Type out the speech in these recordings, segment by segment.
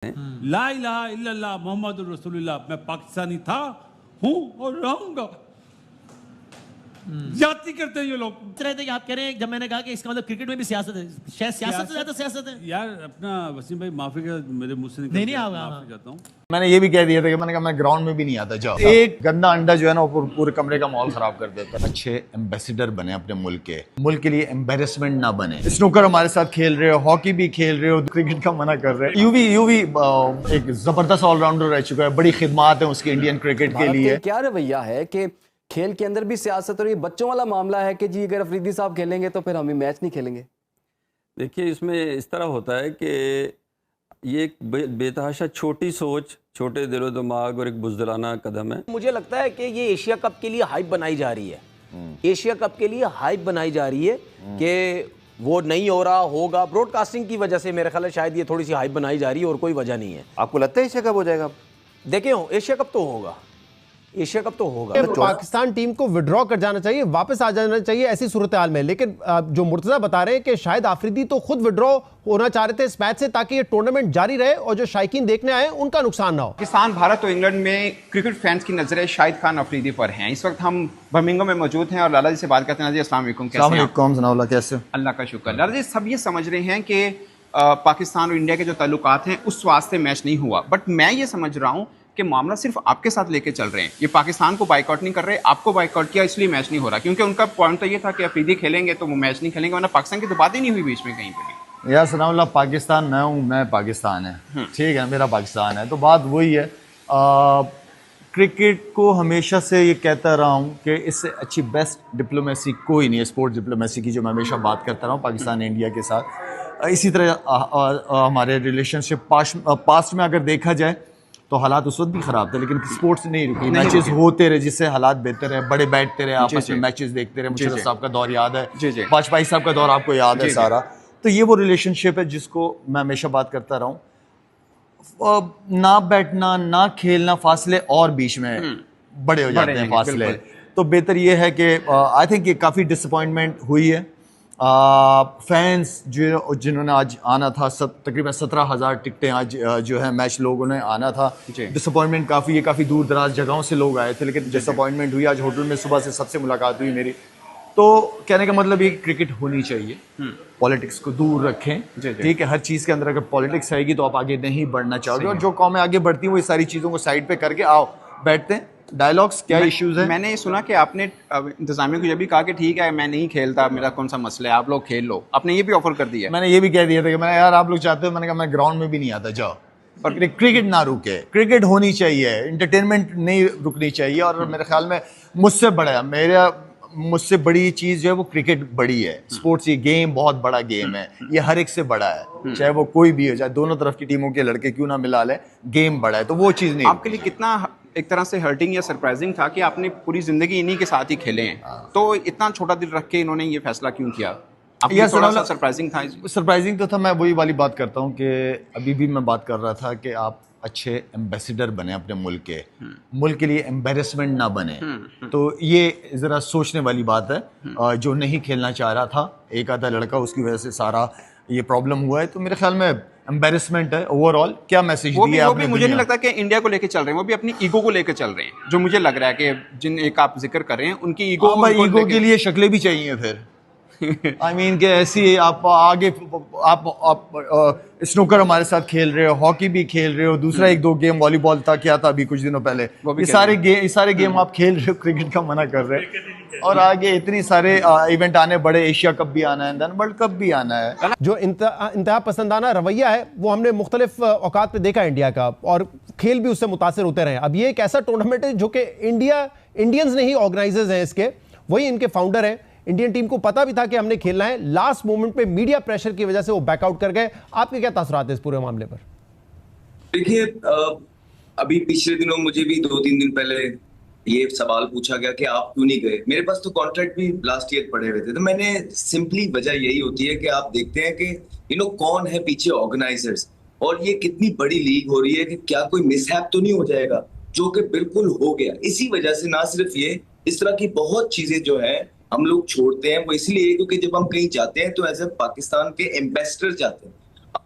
ला इलाहा इल्लल्लाह मोहम्मदुर रसूलुल्लाह, मैं पाकिस्तानी था, हूं और रहूंगा। जाति करते हैं ये लोग। रहे थे कि आप कह रहे हैं, जब मैंने कहा कि इसका मतलब क्रिकेट में भी सियासत है, शायद सियासत से ज्यादा सियासत है। यार अपना वसीम भाई माफी का मेरे मुंह से नहीं आऊंगा, माफी चाहता हूँ। मैंने ये भी कह दिया था कि मैंने कहा मैं ग्राउंड में भी नहीं आता। जाओ, एक गंदा अंडा जो है ना वो पूरे कमरे का माहौल खराब कर देता है। अच्छे एम्बेसडर बने अपने मुल्क के लिए एम्बेरसमेंट ना बने। स्नूकर हमारे साथ खेल रहे हो, हॉकी भी खेल रहे हो, क्रिकेट का मना कर रहे हो। यूवी एक जबरदस्त ऑलराउंडर रह चुका है, बड़ी खिदमात है उसकी इंडियन क्रिकेट के लिए। क्या रवैया है कि खेल के अंदर भी सियासत, और ये बच्चों वाला मामला है कि जी अगर अफरीदी साहब खेलेंगे तो फिर हम मैच नहीं खेलेंगे। देखिए, इसमें इस तरह होता है कि ये एक बेतहाशा छोटी सोच, छोटे दिलो दिमाग और एक बुज़दिलाना कदम है। मुझे लगता है कि ये एशिया कप के लिए हाइप बनाई जा रही है। एशिया कप के लिए हाइप बनाई जा रही है कि वो नहीं हो रहा, होगा। ब्रॉडकास्टिंग की वजह से मेरे ख्याल है शायद ये थोड़ी सी हाइप बनाई जा रही है, और कोई वजह नहीं है। आपको लगता है एशिया कप हो जाएगा? देखें, एशिया कप तो होगा, एशिया कप तो होगा। पाकिस्तान टीम को विड्रॉ कर जाना चाहिए, वापस आ जाना चाहिए ऐसी सूरत हाल में। लेकिन जो मुर्तजा बता रहे हैं कि शायद आफरीदी तो खुद विड्रॉ होना चाह रहे थे इस मैच से, ताकि ये टूर्नामेंट जारी रहे और जो शायकीन देखने आए उनका नुकसान ना हो। पाकिस्तान, भारत और इंग्लैंड में क्रिकेट फैंस की नजरें शाहिद खान अफरीदी पर हैं। इस वक्त हम बर्मिंघम में मौजूद हैं और लाला जी से बात करते हैं। जी अस्सलाम वालेकुम, कैसे हैं? कैसे? अल्लाह का शुक्र। लाला जी, सब ये समझ रहे हैं कि पाकिस्तान और इंडिया के जो ताल्लुकात हैं उस वास्ते मैच नहीं हुआ, बट मैं ये समझ रहा हूँ कि मामला सिर्फ आपके साथ लेके चल रहे हैं। ये पाकिस्तान को बाइकआउट नहीं कर रहे, आपको बाइकआउट किया इसलिए मैच नहीं हो रहा, क्योंकि उनका पॉइंट तो ये था कि अफरीदी खेलेंगे तो वो मैच नहीं खेलेंगे, वरना पाकिस्तान की तो बात ही नहीं हुई बीच में कहीं पर भी। यार सनाउल्लाह, पाकिस्तान मैं हूँ, मैं पाकिस्तान है, ठीक है, मेरा पाकिस्तान है, तो बात वही है। क्रिकेट को हमेशा से ये कहता रहा हूँ कि इससे अच्छी बेस्ट डिप्लोमेसी कोई नहीं है, स्पोर्ट्स डिप्लोमेसी की, जो मैं हमेशा बात करता रहा हूँ पाकिस्तान इंडिया के साथ। इसी तरह हमारे रिलेशनशिप पास्ट में अगर देखा जाए तो हालात उस वक्त भी ख़राब थे, लेकिन स्पोर्ट्स नहीं रुकी, मैचेस होते रहे जिससे हालात बेहतर है, बड़े बैठते रहे, आपस में मैचेस देखते रहे। मुशर्रफ साहब का दौर याद है, वाजपेयी साहब का दौर आपको याद है सारा। तो ये वो रिलेशनशिप है जिसको मैं हमेशा बात करता रहा हूँ। ना बैठना, ना खेलना, फासले और बीच में बड़े हो जाते हैं फासले। तो बेहतर ये है कि आई थिंक ये काफ़ी डिसअपॉइंटमेंट हुई है। फैंस जिन्होंने आज आना था, तकरीबन 17,000 टिकटें आज जो है मैच लोगों ने आना था। डिसअपॉइंटमेंट काफ़ी है, काफ़ी दूर दराज जगहों से लोग आए थे, लेकिन डिसअपॉइंटमेंट हुई। आज होटल में सुबह से सबसे मुलाकात हुई मेरी। तो कहने का मतलब ये क्रिकेट होनी चाहिए, पॉलिटिक्स को दूर रखें, ठीक है। हर चीज़ के अंदर अगर पॉलिटिक्स आएगी तो आप आगे नहीं बढ़ना चाहोगे, और जो कौमें आगे बढ़ती हैं वो ये सारी चीज़ों को साइड पे करके आओ बैठते हैं, डायलॉग्स क्या इश्यूज़ हैं। मैंने ये सुना कि आपने इंतजामिया को ये भी कहा कि ठीक है मैं नहीं खेलता, मेरा कौन सा मसला है, आप लोग खेल लो। आपने ये भी ऑफर कर दिया। मैंने ये भी कह दिया था कि मैंने, यार आप लोग चाहते हो, मैंने कहा मैं ग्राउंड में भी नहीं आता, जाओ। और क्रिकेट ना रुके, क्रिकेट होनी चाहिए, इंटरटेनमेंट नहीं रुकनी चाहिए। और मेरे ख्याल में मुझसे बड़ी चीज़ जो है वो क्रिकेट बड़ी है। स्पोर्ट्स ये गेम बहुत बड़ा गेम है, ये हर एक से बड़ा है, चाहे वो कोई भी हो, चाहे दोनों तरफ की टीमों के लड़के क्यों ना मिला ले, गेम बड़ा है। तो वो चीज़ नहीं। आपके लिए कितना एक तरह से हर्टिंग या सरप्राइजिंग था कि आपने पूरी जिंदगी इन्हीं के साथ ही खेले हैं, तो इतना छोटा दिल रख के इन्होंने ये फैसला क्यों किया? आपके थोड़ा सा सरप्राइजिंग था? सरप्राइजिंग तो था। मैं वही वाली बात करता हूँ कि अभी भी मैं बात कर रहा था कि आप अच्छे एम्बेसडर बने अपने मुल्क के लिए एम्बेरसमेंट ना बने। तो ये ज़रा सोचने वाली बात है। जो नहीं खेलना चाह रहा था, एक आधा लड़का, उसकी वजह से सारा ये प्रॉब्लम हुआ है। तो मेरे ख्याल में एम्बेरसमेंट है ओवरऑल। क्या मैसेज दिया आपने? मुझे नहीं लगता कि इंडिया को लेके चल रहे हैं, वो भी अपनी ईगो को लेके चल रहे हैं, जो मुझे लग रहा है कि जिन एक आप जिक्र कर रहे हैं उनकी ईगो के लिए शक्लें भी चाहिए फिर। आई मीन कि ऐसी आप आगे आप स्नूकर हमारे साथ खेल रहे हो, हॉकी भी खेल रहे हो, दूसरा एक दो गेम वॉलीबॉल था, क्या था अभी कुछ दिनों पहले, ये सारे गेम आप खेल रहे हो, क्रिकेट का मना कर रहे हो। और आगे इतनी सारे इवेंट आने, बड़े एशिया कप भी आना है, देन वर्ल्ड कप भी आना है। जो इंतहा पसंदाना रवैया है वो हमने मुख्तलिफ औकात पे देखा इंडिया का, और खेल भी उससे मुतासर होते रहे। अब ये एक ऐसा टूर्नामेंट है जो कि इंडियंस नहीं ऑर्गेनाइजर्स हैं इसके, वही इनके फाउंडर हैं। इंडियन टीम को पता भी था कि हमने खेलना है, लास्ट मोमेंट पे मीडिया प्रेशर की वजह से वो बैकआउट कर गए। आपके क्या तासुरात है इस पूरे मामले पर? देखिए, अभी पिछले दिनों मुझे भी 2-3 दिन पहले ये सवाल पूछा गया कि आप क्यों नहीं गए। मेरे पास तो कॉन्ट्रैक्ट भी लास्ट ईयर पड़े हुए थे, तो मैंने सिंपली वजह यही होती है कि आप देखते हैं कि कौन है पीछे ऑर्गेनाइजर्स, और ये कितनी बड़ी लीग हो रही है कि क्या कोई मिसहैप तो नहीं हो जाएगा, जो कि बिल्कुल हो गया। इसी वजह से ना सिर्फ ये, इस तरह की बहुत चीजें जो है हम लोग छोड़ते हैं, वो इसलिए क्योंकि जब हम कहीं जाते हैं तो एज ए पाकिस्तान के एम्बेसडर जाते हैं,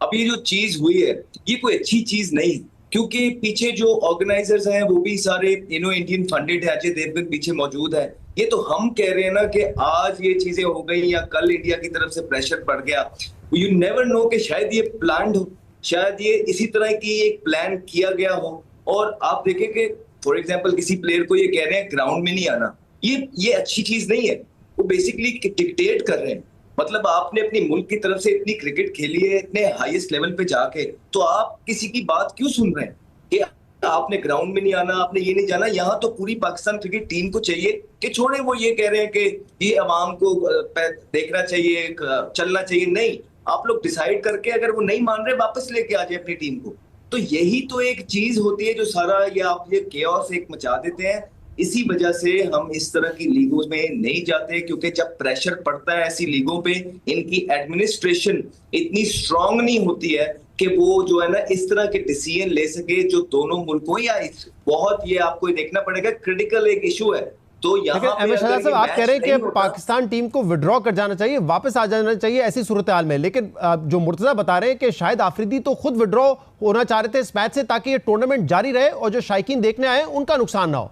अब ये जो चीज हुई है ये कोई अच्छी चीज नहीं, क्योंकि पीछे जो ऑर्गेनाइजर्स हैं वो भी सारे इंडियन फंडेड है, अजय देवगन पीछे मौजूद है। ये तो हम कह रहे हैं ना कि आज ये चीजें हो गई या कल इंडिया की तरफ से प्रेशर पड़ गया, यू नेवर नो कि शायद ये प्लान्ड हो, शायद ये इसी तरह की एक प्लान किया गया हो। और आप देखें कि फॉर एग्जांपल किसी प्लेयर को ये कह रहे हैं ग्राउंड में नहीं आना, ये अच्छी चीज नहीं है। वो बेसिकली डिक्टेट कर रहे हैं। मतलब आपने अपनी मुल्क की तरफ से इतनी क्रिकेट खेली है इतने हाईएस्ट लेवल पे जाके, तो आप किसी की बात क्यों सुन रहे हैं कि आपने ग्राउंड में नहीं आना, आपने ये नहीं जाना। यहाँ तो पूरी पाकिस्तान क्रिकेट टीम को चाहिए कि छोड़े, वो ये कह रहे हैं कि ये अवाम को देखना चाहिए, चलना चाहिए। नहीं, आप लोग डिसाइड करके अगर वो नहीं मान रहे वापस लेके आ जाए अपनी टीम को। तो यही तो एक चीज होती है जो सारा ये आप ये केओस एक मचा देते हैं। इसी वजह से हम इस तरह की लीगों में नहीं जाते, क्योंकि जब प्रेशर पड़ता है ऐसी लीगों पे, इनकी एडमिनिस्ट्रेशन इतनी स्ट्रांग नहीं होती है कि वो जो है ना इस तरह के डिसीजन ले सके जो दोनों मुल्कों या बहुत ये आपको देखना पड़ेगा क्रिटिकल एक इशू है। तो लेकिन एम एस शहजाद साहब, आप कह रहे हैं कि पाकिस्तान टीम को विड्रॉ कर जाना चाहिए, वापस आ जाना चाहिए ऐसी सूरत हाल में, लेकिन जो मुर्तजा बता रहे हैं कि शायद आफरीदी तो खुद विड्रॉ होना चाह रहे थे इस मैच से ताकि ये टूर्नामेंट जारी रहे और जो शायकीन देखने आए उनका नुकसान ना हो।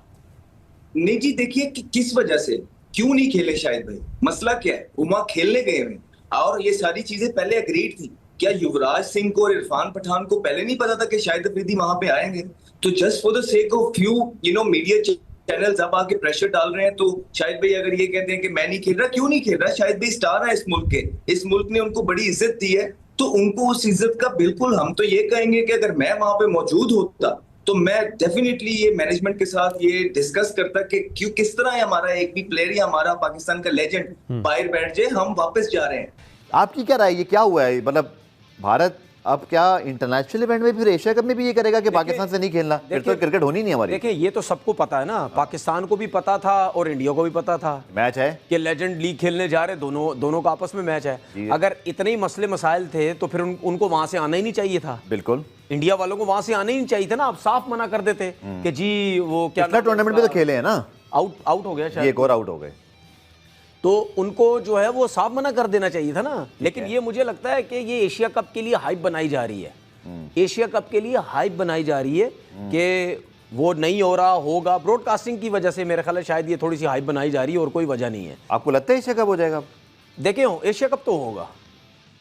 नहीं जी, देखिए कि किस वजह से क्यों नहीं खेले शाहिद भाई, मसला क्या है? वो वहां खेलने गए हैं और ये सारी चीजें पहले अग्रीड थी। क्या युवराज सिंह को और इरफान पठान को पहले नहीं पता था कि शाहिद अफरीदी वहां पे आएंगे? तो just for the sake of few media channels अब आके प्रेशर डाल रहे हैं। तो शाहिद भाई अगर ये कहते हैं कि मैं नहीं खेल रहा, क्यों नहीं खेल रहा? शाहिद भाई स्टार है इस मुल्क के, इस मुल्क ने उनको बड़ी इज्जत दी है, तो उनको उस इज्जत का बिल्कुल, हम तो ये कहेंगे कि अगर मैं वहां पे मौजूद होता तो मैं डेफिनेटली ये मैनेजमेंट के साथ ये डिस्कस करता कि क्यों किस तरह है हमारा एक भी प्लेयर या हमारा पाकिस्तान का लेजेंड बाहर बैठ जाए, हम वापस जा रहे हैं। आपकी क्या राय, ये क्या हुआ है? मतलब भारत अब क्या इंटरनेशनल इवेंट में फिर एशिया कप में भी ये करेगा कि पाकिस्तान से नहीं खेलना? फिर तो क्रिकेट होनी नहीं हमारी। देखिए ये तो सबको पता है ना, पाकिस्तान को भी पता था और इंडिया को भी पता था मैच है कि लेजेंड लीग खेलने जा रहे, दोनों का आपस में मैच है। अगर इतने ही मसले मसाइल थे तो फिर उनको वहां से आना ही नहीं चाहिए था। बिल्कुल, इंडिया वालों को वहां से आना ही नहीं चाहिए था ना। आप साफ मना कर देते कि जी वो क्या टूर्नामेंट में तो खेले हैं ना, आउट हो गया शायद, एक और आउट हो गए, तो उनको जो है वो साफ मना कर देना चाहिए था ना। लेकिन ये मुझे लगता है कि ये एशिया कप के लिए हाइप बनाई जा रही है, एशिया कप के लिए हाइप बनाई जा रही है कि वो नहीं हो रहा, होगा। ब्रॉडकास्टिंग की वजह से मेरे ख्याल है शायद ये थोड़ी सी हाइप बनाई जा रही है और कोई वजह नहीं है। आपको लगता है एशिया कप हो जाएगा? देखें एशिया कप तो होगा,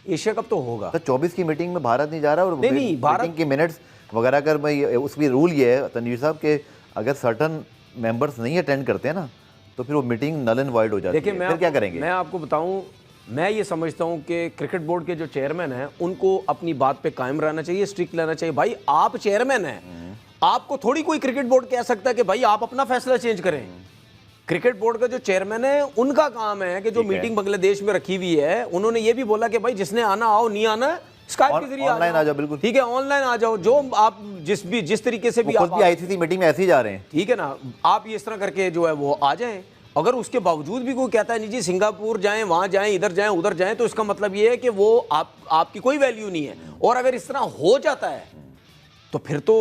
एशिया कप तो होगा। तो 24 की मीटिंग में भारत नहीं जा रहा और नहीं भारत की मिनट्स वगैरह अगर उसकी रूल ये है तनवीर साहब कि अगर सर्टन मेंबर्स नहीं अटेंड करते हैं ना तो फिर वो मीटिंग नल एंड वाइड हो जाती है। फिर क्या करेंगे? मैं आपको बताऊं, मैं ये समझता हूं कि क्रिकेट बोर्ड के जो चेयरमैन हैं उनको अपनी बात पे कायम रहना चाहिए, स्ट्रिक्ट रहना चाहिए। भाई आप चेयरमैन हैं, आपको थोड़ी कोई क्रिकेट बोर्ड कह सकता है कि भाई आप अपना फैसला चेंज करें। क्रिकेट बोर्ड का जो चेयरमैन है उनका काम है कि जो मीटिंग बांग्लादेश में रखी हुई है, उन्होंने ये भी बोला कि भाई जिसने आना आओ, नहीं आना स्काइप के जरिए ऑनलाइन आ जाओ। बिल्कुल ठीक है, ऑनलाइन आ जाओ, जो आप जिस तरीके से भी आप आईसीसी मीटिंग में ऐसे ही जा रहे हैं, ठीक है ना, आप ये इस तरह करके जो है वो आ जाएं। अगर उसके बावजूद भी कोई कहता है नहीं जी सिंगापुर जाएं, वहां जाएं, इधर जाएं, उधर जाएं, तो इसका मतलब ये है कि वो आपकी कोई वैल्यू नहीं है। और अगर इस तरह हो जाता है तो फिर तो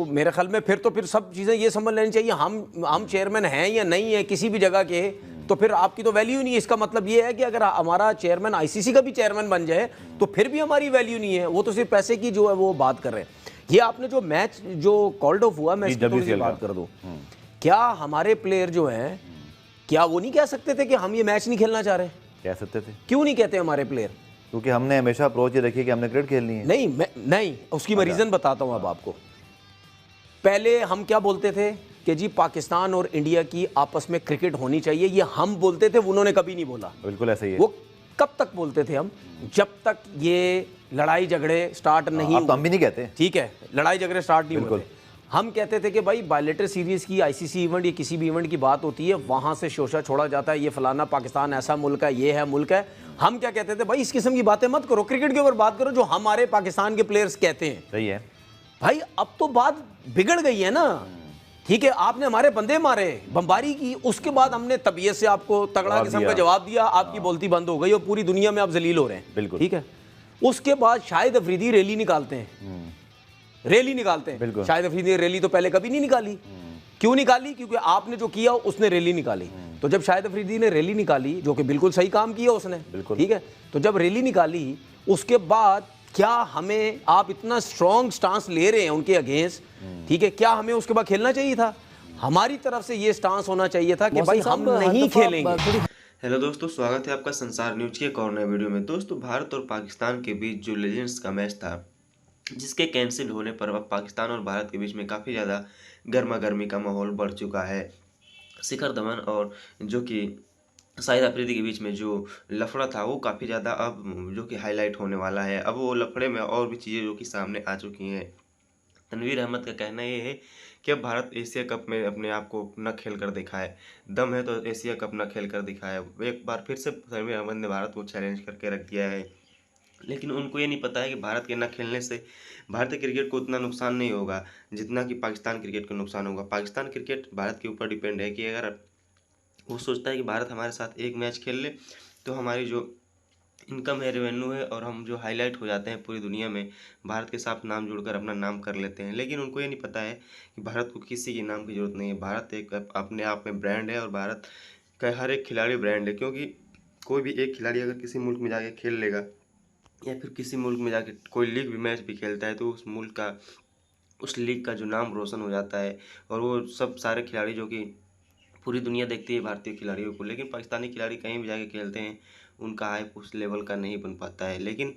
मेरे ख्याल में फिर सब चीज़ें ये समझ लेनी चाहिए, हम चेयरमैन हैं या नहीं है किसी भी जगह के, तो फिर आपकी तो वैल्यू नहीं है। इसका मतलब ये है कि अगर हमारा चेयरमैन आईसीसी का भी चेयरमैन बन जाए तो फिर भी हमारी वैल्यू नहीं है। वो तो सिर्फ पैसे की जो है वो बात कर रहे हैं। ये आपने जो मैच जो कॉल्ड ऑफ हुआ, मैं इसकी थोड़ी सी बात कर दूं, क्या हमारे प्लेयर जो हैं क्या वो नहीं कह सकते थे कि हम ये मैच नहीं खेलना चाह रहे? कह सकते थे। क्यों नहीं कहते हमारे प्लेयर? क्योंकि हमने हमेशा अप्रोच ये रखी है कि हमने क्रिकेट खेलनी है। नहीं, उसकी मैं रीज़न बताता हूँ अब आपको। पहले हम क्या बोलते थे कि जी पाकिस्तान और इंडिया की आपस में क्रिकेट होनी चाहिए, ये हम बोलते थे, उन्होंने कभी नहीं बोला। बिल्कुल ऐसे ही है। वो कब तक बोलते थे हम? जब तक ये लड़ाई झगड़े स्टार्ट नहीं हुए। तो हम भी नहीं कहते, ठीक है, लड़ाई झगड़े स्टार्ट नहीं हुए। हम कहते थे कि भाई बायलेटरल सीरीज की आईसीसी इवेंट या किसी भी इवेंट की बात होती है, वहां से शोशा छोड़ा जाता है, ये फलाना पाकिस्तान ऐसा मुल्क है, ये है मुल्क है। हम क्या कहते थे, भाई इस किस्म की बातें मत करो, क्रिकेट के ऊपर बात करो जो हमारे पाकिस्तान के प्लेयर्स कहते हैं। सही है भाई, अब तो बात बिगड़ गई है ना। ठीक है, आपने हमारे बंदे मारे, बमबारी की, उसके बाद हमने तबीयत से आपको तगड़ा किस्म का जवाब दिया, आपकी बोलती बंद हो गई और पूरी दुनिया में आप जलील हो रहे हैं। बिल्कुल ठीक है। उसके बाद शाहिद अफरीदी रैली निकालते हैं, रैली निकालते हैं। शाहिद अफरीदी ने रैली तो पहले कभी नहीं निकाली। क्यों निकाली? क्योंकि आपने जो किया उसने रैली निकाली। तो जब शाहिद अफरीदी ने रैली निकाली, जो कि बिल्कुल सही काम किया उसने, ठीक है, तो जब रैली निकाली उसके बाद क्या हमें, आप इतना स्ट्रॉन्ग स्टांस ले रहे हैं उनके अगेंस्ट, ठीक है, क्या हमें उसके बाद खेलना चाहिए था? हमारी तरफ से ये स्टांस होना चाहिए था कि भाई हम नहीं खेलेंगे। हेलो दोस्तों, स्वागत है आपका संसार न्यूज के एक और नए वीडियो में। दोस्तों, भारत और पाकिस्तान के बीच जो लेजेंड्स का मैच था, जिसके कैंसिल होने पर अब पाकिस्तान और भारत के बीच में काफ़ी ज़्यादा गर्मा गर्मी का माहौल बढ़ चुका है। शिखर धवन और जो कि शाहिद अफरीदी के बीच में जो लफड़ा था वो काफ़ी ज़्यादा अब जो कि हाईलाइट होने वाला है। अब वो लफड़े में और भी चीज़ें जो कि सामने आ चुकी हैं। तनवीर अहमद का कहना ये है कि अब भारत एशिया कप में अपने आप को न खेल कर दिखाए, दम है तो एशिया कप न खेल कर दिखाए। एक बार फिर से तनवीर अहमद ने भारत को चैलेंज करके रख दिया है, लेकिन उनको ये नहीं पता है कि भारत के न खेलने से भारतीय क्रिकेट को उतना नुकसान नहीं होगा जितना कि पाकिस्तान क्रिकेट को नुकसान होगा। पाकिस्तान क्रिकेट भारत के ऊपर डिपेंड है कि अगर वो सोचता है कि भारत हमारे साथ एक मैच खेल ले तो हमारी जो इनकम है, रेवेन्यू है, और हम जो हाईलाइट हो जाते हैं पूरी दुनिया में, भारत के साथ नाम जोड़कर अपना नाम कर लेते हैं। लेकिन उनको ये नहीं पता है कि भारत को किसी के नाम की ज़रूरत नहीं है। भारत एक अपने आप में ब्रांड है और भारत का हर एक खिलाड़ी ब्रांड है, क्योंकि कोई भी एक खिलाड़ी अगर किसी मुल्क में जाके खेल लेगा या फिर किसी मुल्क में जाके कोई लीग भी मैच भी खेलता है तो उस मुल्क का, उस लीग का जो नाम रोशन हो जाता है। और वो सब सारे खिलाड़ी जो कि पूरी दुनिया देखती है भारतीय खिलाड़ियों को, लेकिन पाकिस्तानी खिलाड़ी कहीं भी जाके खेलते हैं उनका हाइप उस लेवल का नहीं बन पाता है। लेकिन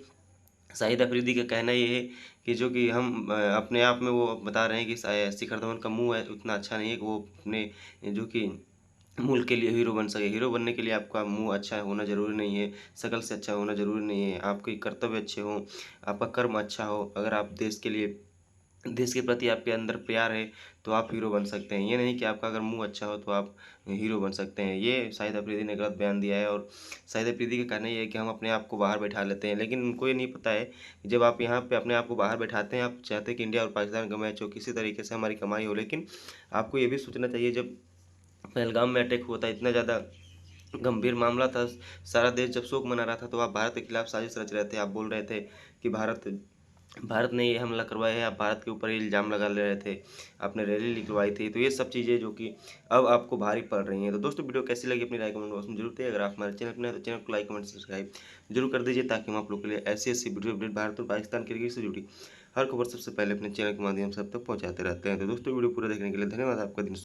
शाहिद अफरीदी का कहना ये है कि जो कि हम अपने आप में, वो बता रहे हैं कि शिखर धवन का मुंह है उतना अच्छा नहीं है कि वो अपने जो कि मुल्क के लिए हीरो बन सके। हीरो बनने के लिए आपका मुंह अच्छा होना ज़रूरी नहीं है, शक्ल से अच्छा होना ज़रूरी नहीं है, आपके कर्तव्य अच्छे हों, आपका कर्म अच्छा हो, अगर आप देश के लिए, देश के प्रति आपके अंदर प्यार है तो आप हीरो बन सकते हैं। ये नहीं कि आपका अगर मुंह अच्छा हो तो आप हीरो बन सकते हैं। ये शाहिद अफरीदी ने गलत बयान दिया है। और शाहिद अफरीदी का कहना ये है कि हम अपने आप को बाहर बैठा लेते हैं, लेकिन उनको ये नहीं पता है कि जब आप यहाँ पे अपने आप को बाहर बैठाते हैं, आप चाहते हैं कि इंडिया और पाकिस्तान का मैच हो, किसी तरीके से हमारी कमाई हो, लेकिन आपको ये भी सोचना चाहिए जब पहलगाम में अटैक हुआ था, इतना ज़्यादा गंभीर मामला था, सारा देश जब शोक मना रहा था, तो आप भारत के खिलाफ साजिश रच रहे थे। आप बोल रहे थे कि भारत ने ये हमला करवाया है, आप भारत के ऊपर इल्ज़ाम लगा ले रहे थे, आपने रैली निकलवाई थी। तो ये सब चीज़ें जो कि अब आपको भारी पड़ रही हैं। तो दोस्तों, वीडियो कैसी लगी अपनी राय कमेंट बॉक्स में जरूर दें। अगर आप हमारे चैनल पर नए हैं तो चैनल को लाइक कमेंट सब्सक्राइब जरूर कर दीजिए, ताकि हम आप लोग के लिए ऐसी वीडियो अपडेट भारत और पाकिस्तान क्रिकेट से जुड़ी हर खबर सबसे पहले अपने चैनल के माध्यम से अब तक पहुँचाते रहते हैं। तो दोस्तों, वीडियो पूरा देखने के लिए धन्यवाद। आपका दिन